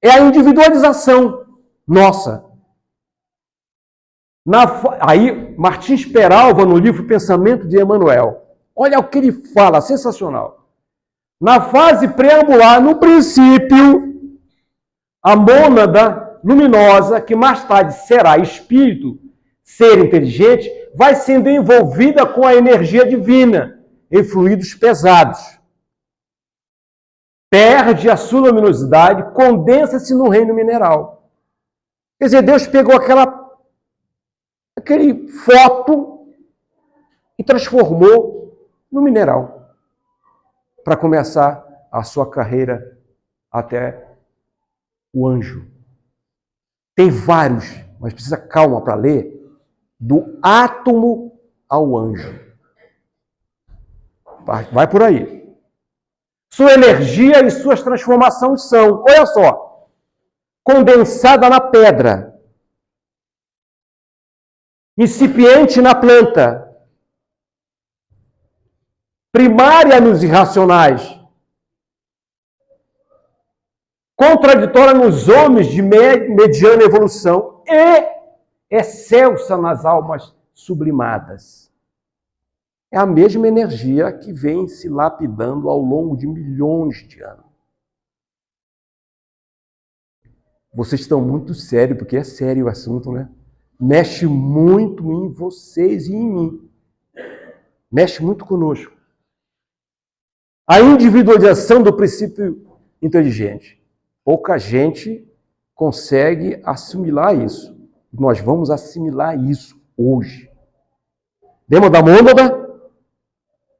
É a individualização nossa. Aí, Martins Peralva, no livro Pensamento de Emmanuel, olha o que ele fala, sensacional. Na fase preambular, no princípio, a mônada luminosa, que mais tarde será espírito, ser inteligente, vai sendo envolvida com a energia divina em fluidos pesados. Perde a sua luminosidade, condensa-se no reino mineral. Quer dizer, Deus pegou aquele fóton e transformou no mineral para começar a sua carreira até o anjo. Tem vários, mas precisa calma para ler, do átomo ao anjo. Vai por aí. Sua energia e suas transformações são, olha só, condensada na pedra, incipiente na planta, primária nos irracionais, contraditória nos homens de mediana evolução e excelsa nas almas sublimadas. É a mesma energia que vem se lapidando ao longo de milhões de anos. Vocês estão muito sérios, porque é sério o assunto, né? Mexe muito em vocês e em mim. Mexe muito conosco. A individualização do princípio inteligente. Pouca gente consegue assimilar isso. Nós vamos assimilar isso hoje. Lembra da mônada?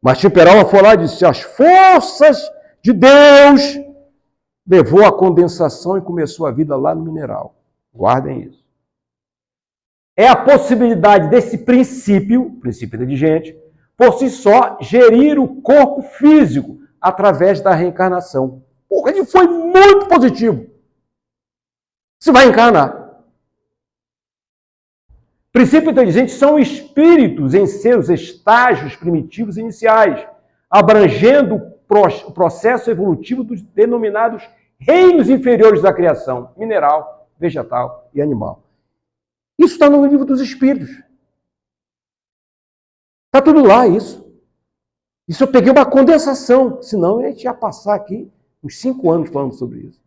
Martim Peralva foi lá e disse: as forças de Deus levou à condensação e começou a vida lá no mineral. Guardem isso. É a possibilidade desse princípio inteligente, por si só, gerir o corpo físico através da reencarnação. Porra, ele foi muito positivo. Você vai encarnar. Princípios inteligentes são espíritos em seus estágios primitivos iniciais, abrangendo o processo evolutivo dos denominados reinos inferiores da criação, mineral, vegetal e animal. Isso está no livro dos Espíritos. Está tudo lá, isso. Isso eu peguei uma condensação, senão a gente ia passar aqui uns 5 anos falando sobre isso.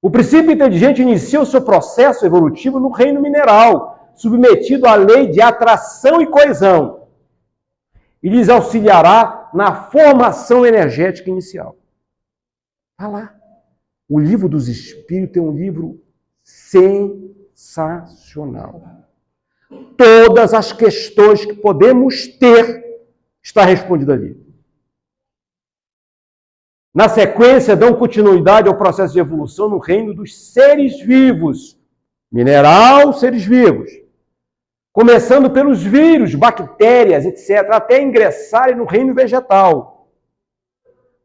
O princípio inteligente inicia o seu processo evolutivo no reino mineral, submetido à lei de atração e coesão, e lhes auxiliará na formação energética inicial. Está lá. O livro dos Espíritos é um livro sensacional. Todas as questões que podemos ter está respondida ali. Na sequência, dão continuidade ao processo de evolução no reino dos seres vivos. Mineral, seres vivos. Começando pelos vírus, bactérias, etc., até ingressarem no reino vegetal,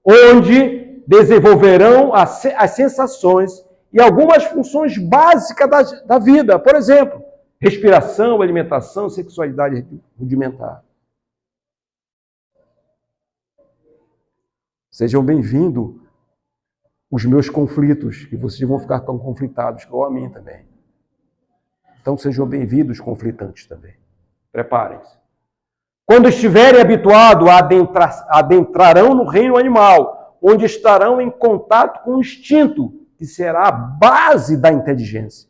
onde desenvolverão as sensações e algumas funções básicas da vida. Por exemplo, respiração, alimentação, sexualidade rudimentar. Sejam bem-vindos os meus conflitos, e vocês vão ficar tão conflitados igual a mim também. Então sejam bem-vindos os conflitantes também. Preparem-se. Quando estiverem habituados, adentrarão no reino animal, onde estarão em contato com o instinto, que será a base da inteligência.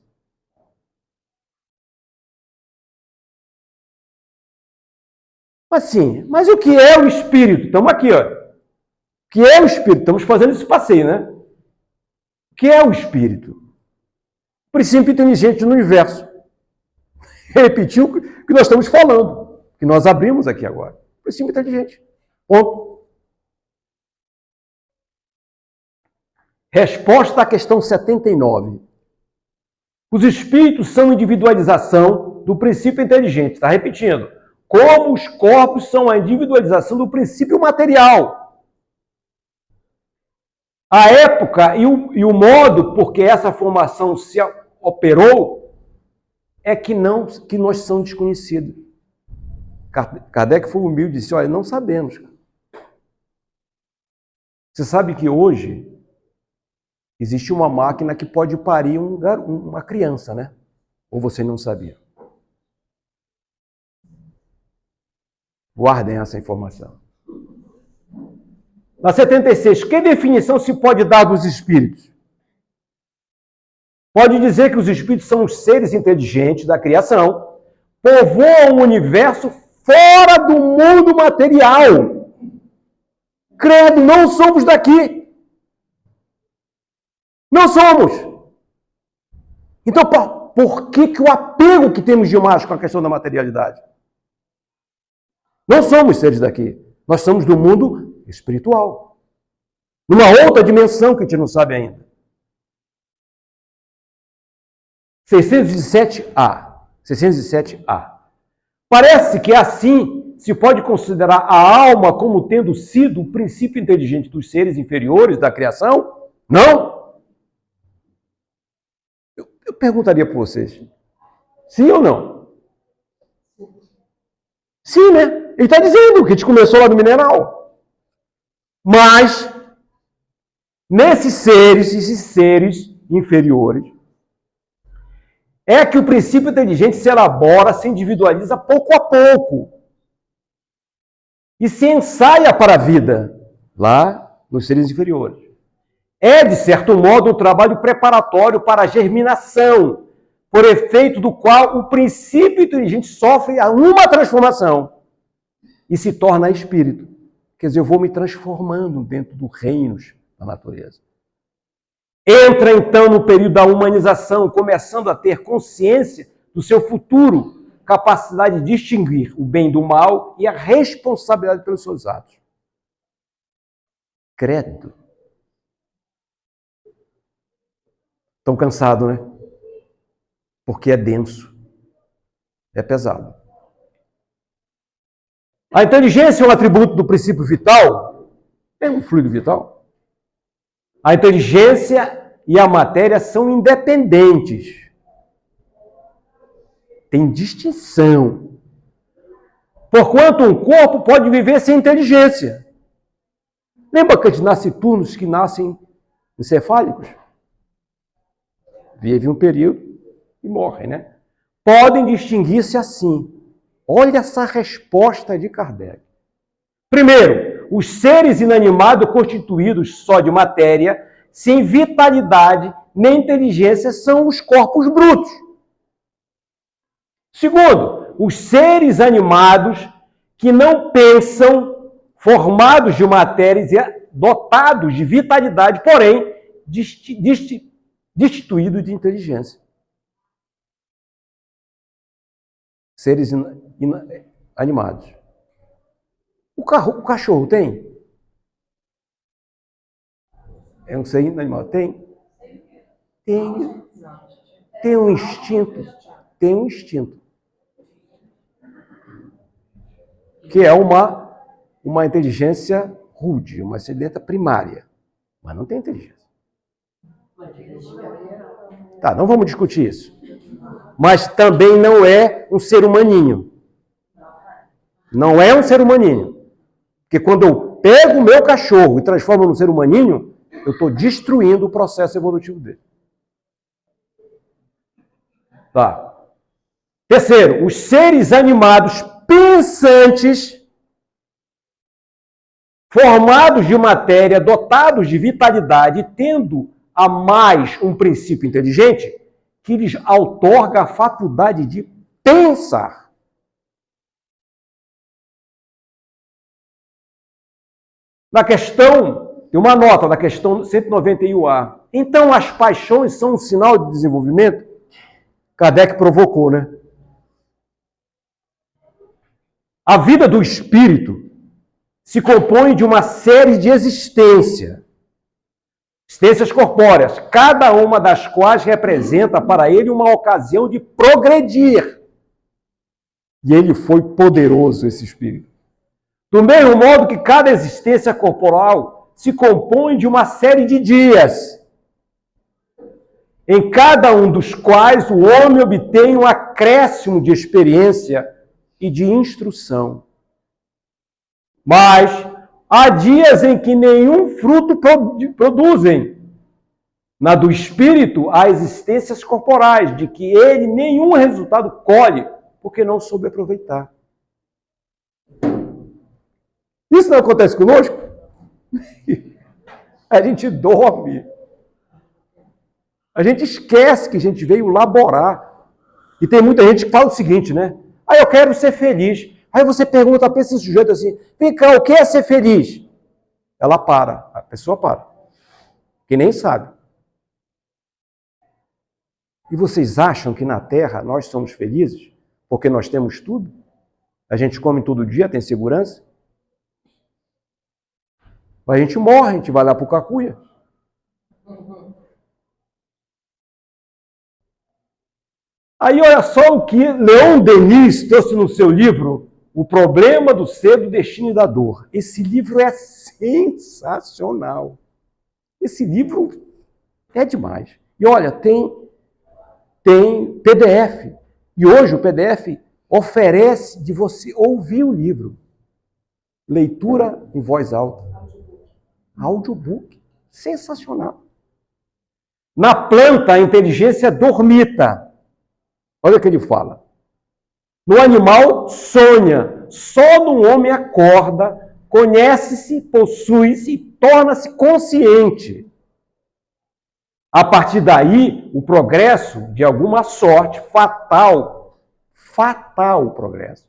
Assim, mas o que é o espírito? Estamos aqui, ó. O que é o espírito? Estamos fazendo esse passeio, né? O que é o espírito? O princípio inteligente no universo. Repetiu o que nós estamos falando, que nós abrimos aqui agora. O princípio inteligente. Ponto. Resposta à questão 79. Os espíritos são individualização do princípio inteligente. Está repetindo. Como os corpos são a individualização do princípio material. A época e o modo por que essa formação se operou é que nós somos desconhecidos. Kardec foi humilde e disse, olha, não sabemos. Você sabe que hoje existe uma máquina que pode parir uma criança, né? Ou você não sabia? Guardem essa informação. Na 76, que definição se pode dar dos espíritos? Pode dizer que os espíritos são os seres inteligentes da criação, povoam o universo fora do mundo material. Credo, não somos daqui. Não somos. Então, por que o apego que temos demais com a questão da materialidade? Não somos seres daqui. Nós somos do mundo espiritual. Numa outra dimensão que a gente não sabe ainda. 607A. 607A. Parece que assim se pode considerar a alma como tendo sido o princípio inteligente dos seres inferiores da criação? Não? Eu perguntaria para vocês. Sim ou não? Sim, né? Ele está dizendo que a gente começou lá no mineral. Mas, esses seres inferiores, é que o princípio inteligente se elabora, se individualiza pouco a pouco. E se ensaia para a vida, lá nos seres inferiores. É, de certo modo, um trabalho preparatório para a germinação, por efeito do qual o princípio inteligente sofre uma transformação e se torna espírito. Quer dizer, eu vou me transformando dentro dos reinos da natureza. Entra, então, no período da humanização, começando a ter consciência do seu futuro, capacidade de distinguir o bem do mal e a responsabilidade pelos seus atos. Credo. Estão cansados, né? Porque é denso. É pesado. A inteligência é um atributo do princípio vital? É um fluido vital? A inteligência e a matéria são independentes. Tem distinção. Porquanto um corpo pode viver sem inteligência. Lembra que a gente nasce turnos que nascem encefálicos? Vive um período e morrem, né? Podem distinguir-se assim. Olha essa resposta de Kardec. Primeiro, os seres inanimados constituídos só de matéria, sem vitalidade nem inteligência, são os corpos brutos. Segundo, os seres animados que não pensam, formados de matéria e dotados de vitalidade, porém destituídos de inteligência. seres animados. O cachorro tem? É um ser inanimado? Tem? Tem. Tem um instinto. Tem um instinto. Que é uma inteligência rude, uma inteligência primária. Mas não tem inteligência. Tá, não vamos discutir isso. Mas também não é um ser humaninho. Não é um ser humaninho. Porque quando eu pego o meu cachorro e transformo num ser humaninho, eu estou destruindo o processo evolutivo dele. Tá. Terceiro, os seres animados pensantes, formados de matéria, dotados de vitalidade, tendo a mais um princípio inteligente, que lhes outorga a faculdade de pensar. Na questão, tem uma nota da questão 191A. Então, as paixões são um sinal de desenvolvimento? Kardec provocou, né? A vida do espírito se compõe de uma série de existências corpóreas, cada uma das quais representa para ele uma ocasião de progredir. E ele foi poderoso, esse espírito. Do mesmo modo que cada existência corporal se compõe de uma série de dias, em cada um dos quais o homem obtém um acréscimo de experiência e de instrução. Mas há dias em que nenhum fruto produzem. Na do espírito, há existências corporais, de que ele nenhum resultado colhe, porque não soube aproveitar. Isso não acontece conosco? A gente dorme. A gente esquece que a gente veio laborar. E tem muita gente que fala o seguinte, né? Ah, eu quero ser feliz. Aí você pergunta para esse sujeito assim, vem cá, o que é ser feliz? Ela para, a pessoa para. Que nem sabe. E vocês acham que na Terra nós somos felizes? Porque nós temos tudo? A gente come todo dia, tem segurança? Mas a gente morre, a gente vai lá para o Cacuia. Aí olha só o que Leon Denis trouxe no seu livro, O Problema do Ser, do Destino e da Dor. Esse livro é sensacional. Esse livro é demais. E olha, tem PDF. E hoje o PDF oferece de você ouvir o livro. Leitura em voz alta. Audiobook. Sensacional. Na planta, a inteligência dormita. Olha o que ele fala. No animal, sonha. Só no homem acorda, conhece-se, possui-se e torna-se consciente. A partir daí, o progresso, de alguma sorte, fatal o progresso,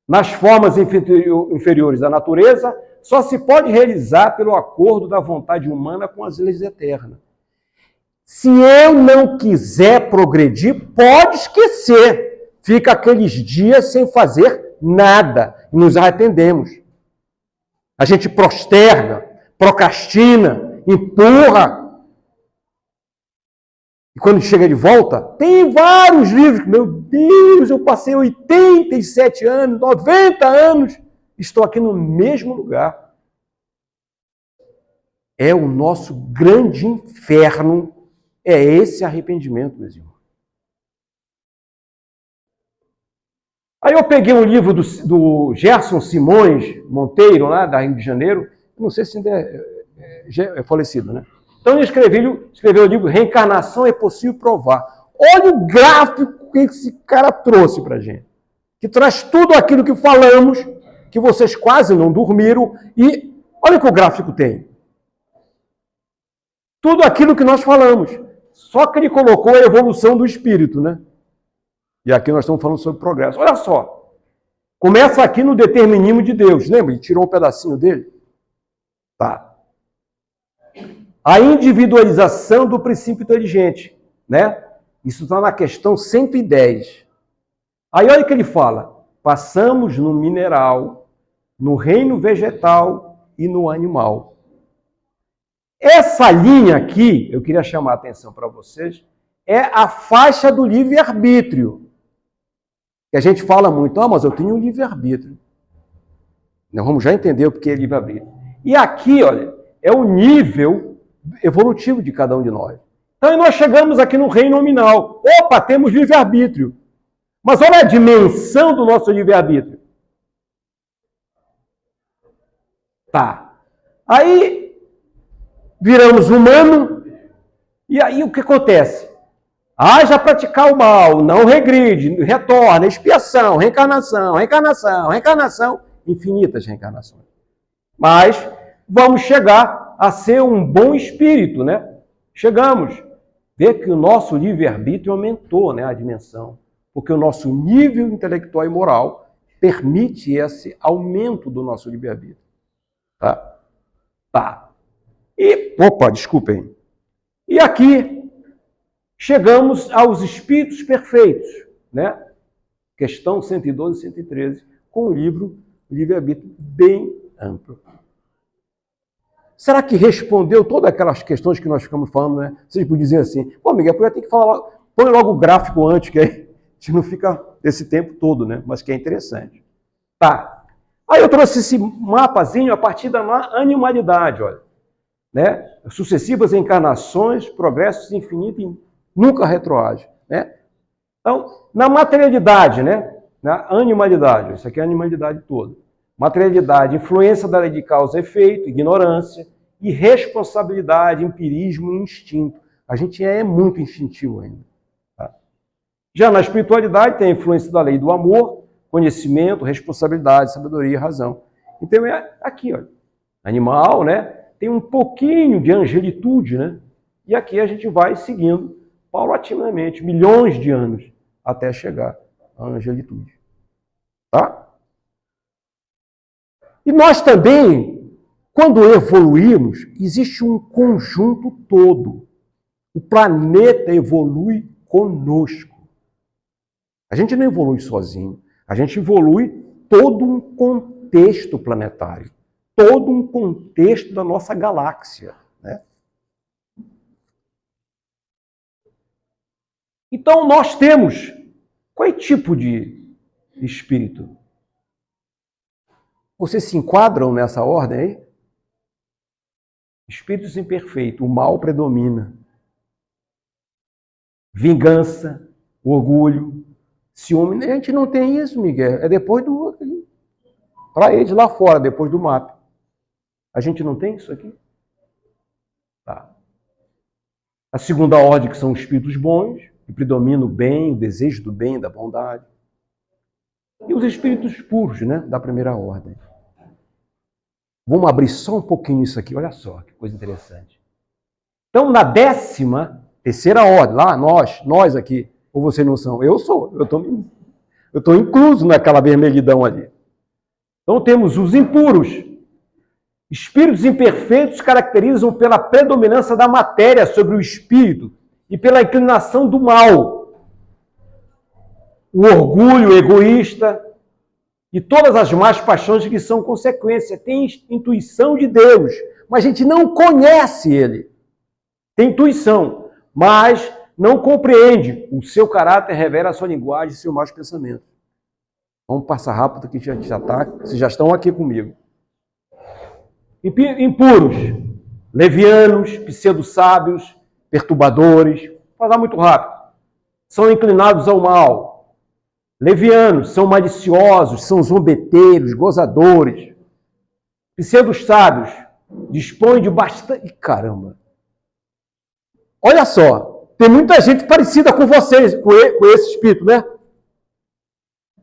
nas formas inferiores da natureza, só se pode realizar pelo acordo da vontade humana com as leis eternas. Se eu não quiser progredir, pode esquecer. Fica aqueles dias sem fazer nada e nos arrependemos. A gente posterga, procrastina, empurra. E quando chega de volta, tem vários livros. Meu Deus, eu passei 87 anos, 90 anos, estou aqui no mesmo lugar. É o nosso grande inferno, é esse arrependimento, meus irmãos. Aí eu peguei um livro do Gerson Simões Monteiro, lá da Rio de Janeiro, não sei se ainda é falecido, né? Então ele escreveu o livro Reencarnação é Possível Provar. Olha o gráfico que esse cara trouxe para a gente. Que traz tudo aquilo que falamos, que vocês quase não dormiram, e olha o que o gráfico tem. Tudo aquilo que nós falamos. Só que ele colocou a evolução do espírito, né? E aqui nós estamos falando sobre progresso. Olha só. Começa aqui no determinismo de Deus. Lembra? Ele tirou um pedacinho dele? Tá. A individualização do princípio inteligente, né? Isso está na questão 110. Aí olha o que ele fala. Passamos no mineral, no reino vegetal e no animal. Essa linha aqui, eu queria chamar a atenção para vocês, é a faixa do livre-arbítrio. Que a gente fala muito, mas eu tenho um livre-arbítrio. Nós vamos já entender o que é livre-arbítrio. E aqui, olha, é o nível evolutivo de cada um de nós. Então, nós chegamos aqui no reino nominal. Opa, temos livre-arbítrio. Mas olha a dimensão do nosso livre-arbítrio. Tá. Aí, viramos humano, e aí o que acontece? Haja praticar o mal, não regride, retorna, expiação, reencarnação, reencarnação, reencarnação, infinitas reencarnações. Mas vamos chegar a ser um bom espírito, né? Chegamos. Vê que o nosso livre-arbítrio aumentou, né, a dimensão. Porque o nosso nível intelectual e moral permite esse aumento do nosso livre-arbítrio. Tá? Tá. E, desculpem. E aqui chegamos aos espíritos perfeitos, né? Questão 112 e 113, com o livre-arbítrio bem amplo. Será que respondeu todas aquelas questões que nós ficamos falando, né? Vocês podiam dizer assim, Miguel, eu ia ter que falar logo, põe logo o gráfico antes, que aí a gente não fica esse tempo todo, né? Mas que é interessante. Tá. Aí eu trouxe esse mapazinho a partir da animalidade, olha. Né? Sucessivas encarnações, progressos infinitos e nunca retroage, né? Então, na materialidade, né? Na animalidade, isso aqui é a animalidade toda. Materialidade, influência da lei de causa e efeito, ignorância, irresponsabilidade, empirismo e instinto. A gente é muito instintivo ainda. Tá? Já na espiritualidade tem a influência da lei do amor, conhecimento, responsabilidade, sabedoria e razão. Então é aqui, olha, animal, né? Tem um pouquinho de angelitude, né? E aqui a gente vai seguindo paulatinamente, milhões de anos, até chegar à angelitude. Tá? E nós também, quando evoluímos, existe um conjunto todo. O planeta evolui conosco. A gente não evolui sozinho. A gente evolui todo um contexto planetário. Todo um contexto da nossa galáxia. Né? Então, nós temos... Qual é o tipo de espírito? Vocês se enquadram nessa ordem aí? Espíritos imperfeitos, o mal predomina. Vingança, orgulho, ciúme. A gente não tem isso, Miguel. É depois do... Para eles lá fora, depois do mapa. A gente não tem isso aqui? Tá. A segunda ordem, que são os espíritos bons, que predominam o bem, o desejo do bem, da bondade. E os espíritos puros, né, da primeira ordem. Vamos abrir só um pouquinho isso aqui, olha só, que coisa interessante. Então, na 13ª ordem, lá, nós aqui, ou vocês não são? Eu sou, eu estou incluso naquela vermelhidão ali. Então, temos os impuros. Espíritos imperfeitos caracterizam pela predominância da matéria sobre o espírito e pela inclinação do mal. O orgulho egoísta e todas as más paixões que são consequência. Tem intuição de Deus, mas a gente não conhece Ele. Tem intuição, mas não compreende. O seu caráter revela a sua linguagem e seu maus pensamentos. Vamos passar rápido que vocês já estão aqui comigo. Impuros, levianos, pseudo-sábios, perturbadores. Vou falar muito rápido. São inclinados ao mal. Levianos são maliciosos, são zombeteiros, gozadores. Pseudo-sábios dispõem de bastante... Caramba! Olha só, tem muita gente parecida com vocês, com esse espírito, né?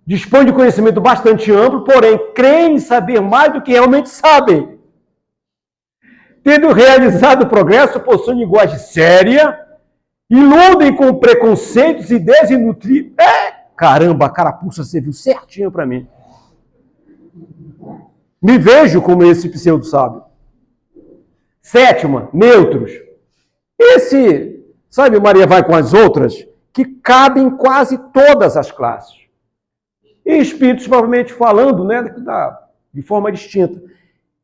Dispõe de conhecimento bastante amplo, porém, creem saber mais do que realmente sabem. Tendo realizado o progresso, possuem linguagem séria, iludem com preconceitos e desnutridos. Caramba, a carapuça serviu certinho para mim. Me vejo como esse pseudo-sábio. 7ª, neutros. Esse, sabe, Maria vai com as outras, que cabem em quase todas as classes. e espíritos provavelmente falando, né, de forma distinta.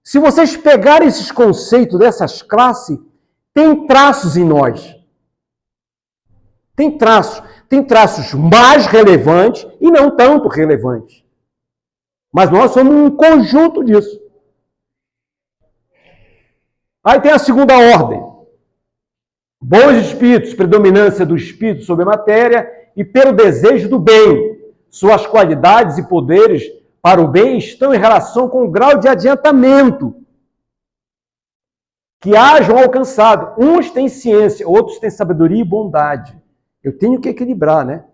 Se vocês pegarem esses conceitos dessas classes, tem traços em nós. Tem traços mais relevantes e não tanto relevantes. Mas nós somos um conjunto disso. Aí tem a segunda ordem. Bons espíritos, predominância do espírito sobre a matéria e pelo desejo do bem. Suas qualidades e poderes para o bem estão em relação com o grau de adiantamento que hajam alcançado. Uns têm ciência, outros têm sabedoria e bondade. Eu tenho que equilibrar, né?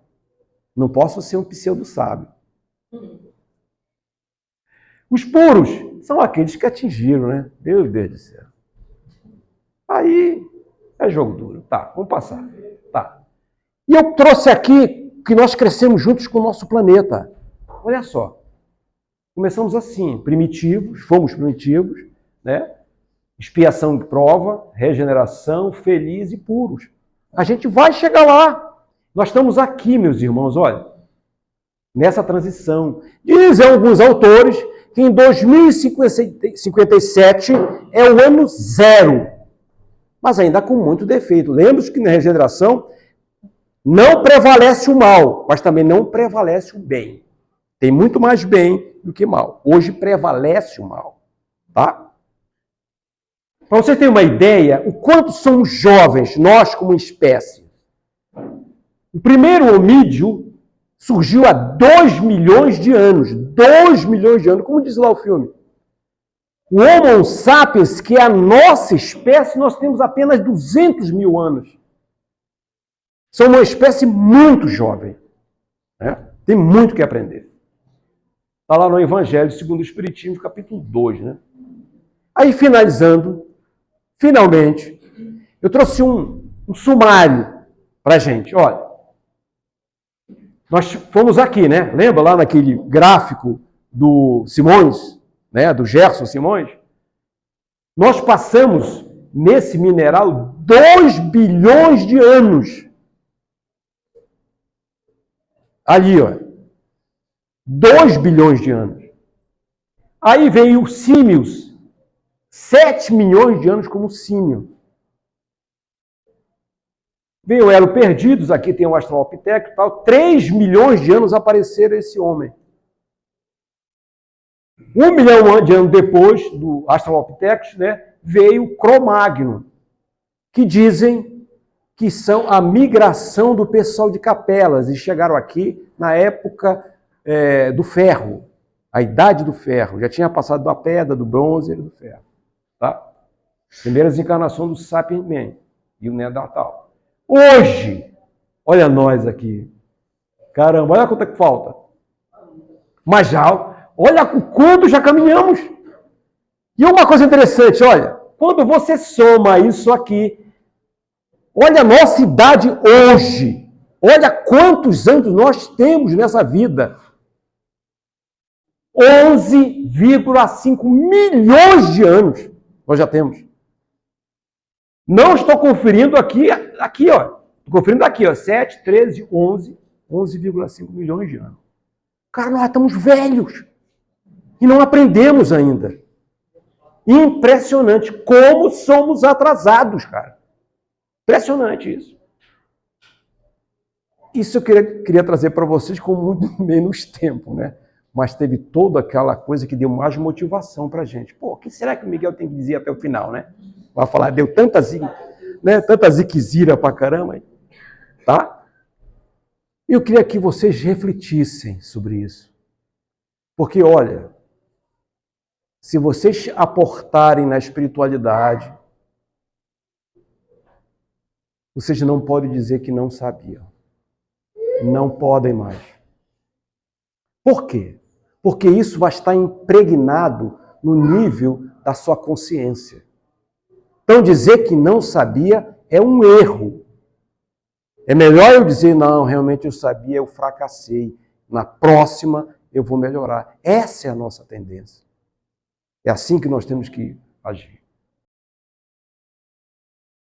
Não posso ser um pseudo-sábio. Os puros são aqueles que atingiram, né? Meu Deus do céu. Aí é jogo duro. Tá, vamos passar. Tá. E eu trouxe aqui que nós crescemos juntos com o nosso planeta. Olha só. Começamos assim, primitivos, fomos primitivos, né? Expiação de prova, regeneração, feliz e puros. A gente vai chegar lá. Nós estamos aqui, meus irmãos, olha, nessa transição. Dizem alguns autores que em 2057 é o ano zero, mas ainda com muito defeito. Lembre-se que na regeneração não prevalece o mal, mas também não prevalece o bem. Tem muito mais bem do que mal. Hoje prevalece o mal, tá? Para você ter uma ideia, o quanto somos jovens, nós como espécie. O primeiro homídeo surgiu há 2 milhões de anos. 2 milhões de anos, como diz lá o filme. O Homo sapiens, que é a nossa espécie, nós temos apenas 200 mil anos. São uma espécie muito jovem. Né? Tem muito que aprender. Está lá no Evangelho segundo o Espiritismo, capítulo 2. Né? Aí, finalizando, finalmente, eu trouxe um sumário para a gente. Olha, nós fomos aqui, né? Lembra lá naquele gráfico do Simões, né? Do Gerson Simões? Nós passamos nesse mineral 2 bilhões de anos. Ali, ó. 2 bilhões de anos. Aí veio os símios. 7 milhões de anos como símio. Veio o Elo Perdidos, aqui tem o Australopithecus e tal. 3 milhões de anos apareceram esse homem. 1 milhão de anos depois do Australopithecus, né, veio o Cro-Magnon, que dizem que são a migração do pessoal de Capelas e chegaram aqui na época do ferro, a idade do ferro. Já tinha passado da pedra, do bronze e do ferro. Tá? Primeiras encarnações do Sapiens Man e o Neandertal. Hoje, olha nós aqui. Caramba, olha quanto é que falta. Mas já, olha o quanto já caminhamos. E uma coisa interessante, olha, quando você soma isso aqui, olha a nossa idade hoje. Olha quantos anos nós temos nessa vida. 11,5 milhões de anos nós já temos. Não estou conferindo aqui, ó. Estou conferindo aqui, ó. 7, 13, 11, 11,5 milhões de anos. Cara, nós estamos velhos. E não aprendemos ainda. Impressionante como somos atrasados, cara. Impressionante isso. Isso eu queria trazer para vocês com muito menos tempo, né? Mas teve toda aquela coisa que deu mais motivação para a gente. Pô, o que será que o Miguel tem que dizer até o final, né? Vai falar, deu tanta ziquezira pra caramba, tá? Eu queria que vocês refletissem sobre isso. Porque, olha, se vocês aportarem na espiritualidade, vocês não podem dizer que não sabiam. Não podem mais. Por quê? Porque isso vai estar impregnado no nível da sua consciência. Então, dizer que não sabia é um erro. É melhor eu dizer, não, realmente eu sabia, eu fracassei. Na próxima, eu vou melhorar. Essa é a nossa tendência. É assim que nós temos que agir.